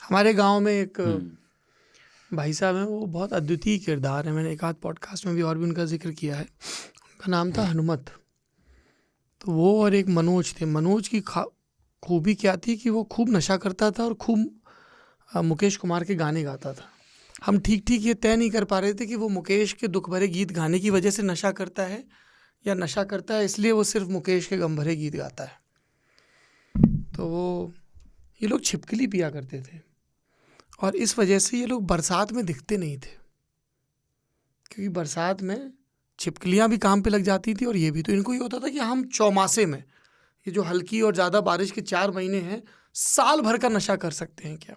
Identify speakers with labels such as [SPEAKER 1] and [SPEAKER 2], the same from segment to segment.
[SPEAKER 1] हमारे गांव में एक भाई साहब हैं, वो बहुत अद्वितीय किरदार है। मैंने एक आध पॉडकास्ट में भी और भी उनका जिक्र किया है। उनका नाम था हनुमत। तो वो और एक मनोज थे। मनोज की खूबी क्या थी कि वो खूब नशा करता था और खूब मुकेश कुमार के गाने गाता था। हम ठीक ठीक ये तय नहीं कर पा रहे थे कि वो मुकेश के दुख भरे गीत गाने की वजह से नशा करता है या नशा करता है इसलिए वो सिर्फ मुकेश के गम भरे गीत गाता है। तो वो ये लोग छिपकली पिया करते थे और इस वजह से ये लोग बरसात में दिखते नहीं थे, क्योंकि बरसात में छिपकलियां भी काम पे लग जाती थी और ये भी। तो इनको ये होता था कि हम चौमासे में, ये जो हल्की और ज़्यादा बारिश के 4 महीने हैं, साल भर का नशा कर सकते हैं क्या।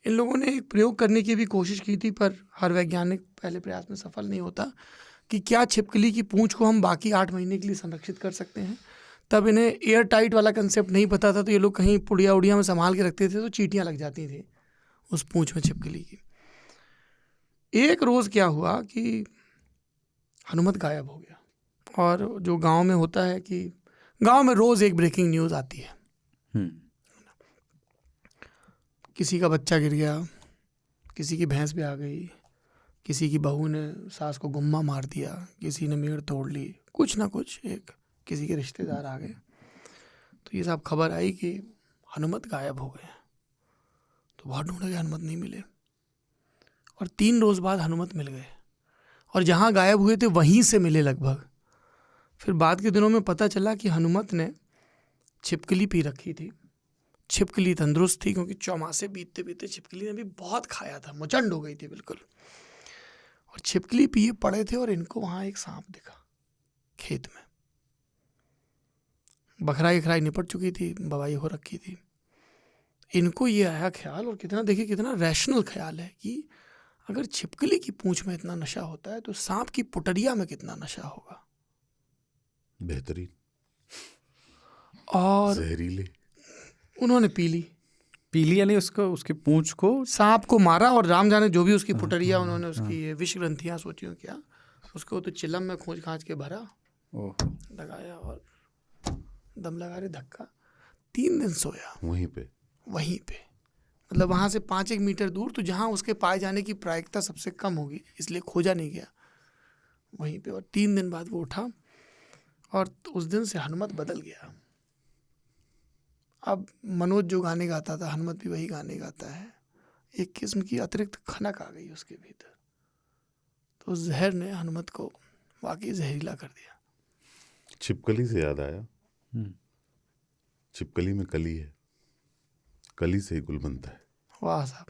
[SPEAKER 1] इन लोगों ने एक प्रयोग करने की भी कोशिश की थी, पर हर वैज्ञानिक पहले प्रयास में सफल नहीं होता कि क्या छिपकली की पूंछ को हम बाकी 8 महीने के लिए संरक्षित कर सकते हैं। तब इन्हें एयर टाइट वाला कंसेप्ट नहीं पता था, तो ये लोग कहीं पुड़िया उड़िया में संभाल के रखते थे, तो चींटियाँ लग जाती थी उस पूंछ में छिपकली की। एक रोज़ क्या हुआ कि हनुमत गायब हो गया। और जो गांव में होता है कि गांव में रोज़ एक ब्रेकिंग न्यूज़ आती है। किसी का बच्चा गिर गया, किसी की भैंस भी आ गई, किसी की बहू ने सास को गुम्मा मार दिया, किसी ने मेड़ तोड़ ली, कुछ ना कुछ एक किसी के रिश्तेदार आ गए। तो ये सब खबर आई कि हनुमत गायब हो गए। तो बहुत ढूंढे गए, हनुमत नहीं मिले। और 3 रोज़ बाद हनुमत मिल गए और जहाँ गायब हुए थे वहीं से मिले लगभग। फिर बाद के दिनों में पता चला कि हनुमत ने छिपकली पी रखी थी। छिपकली तंदुरुस्त थी, क्योंकि चौमासे बीतते बीतते छिपकली ने भी बहुत खाया था, मुचंड हो गई थी बिल्कुल। और छिपकली पिए पड़े थे और इनको वहाँ एक सांप दिखा खेत में। बखराई खराई निपट चुकी थी, बवाई हो रखी थी। इनको ये आया ख्याल, और कितना देखिए कितना रैशनल ख्याल है, कि अगर छिपकली की पूंछ में इतना नशा होता है तो सांप की पुटरिया में कितना नशा होगा।
[SPEAKER 2] बेहतरीन।
[SPEAKER 1] और
[SPEAKER 2] जहरीले।
[SPEAKER 1] उन्होंने पी ली
[SPEAKER 3] यानी उसको, उसकी पूंछ को,
[SPEAKER 1] सांप को मारा, और राम जाने जो भी उसकी पुटरिया, उन्होंने उसकी ये विष ग्रंथियां सोचियो क्या, उसको तो चिलम में खोज खाँच के भरा, लगाया और दम लगा रहे धक्का। 3 दिन सोया वहीं पे। मतलब वहाँ से 5-1 मीटर दूर, तो जहाँ उसके पाए जाने की प्रायिकता सबसे कम होगी, इसलिए खोजा नहीं गया, वहीं पे। और 3 दिन बाद वो उठा, और उस दिन से हनुमत बदल गया। अब मनोज जो गाने गाता था, हनुमत भी वही गाने गाता है। एक किस्म की अतिरिक्त खनक आ गई उसके भीतर। तो जहर ने हनुमत को वाकई जहरीला कर दिया।
[SPEAKER 2] छिपकली से याद आया, छिपकली में कली है, कली से ही गुल बनता है।
[SPEAKER 1] वाह साहब।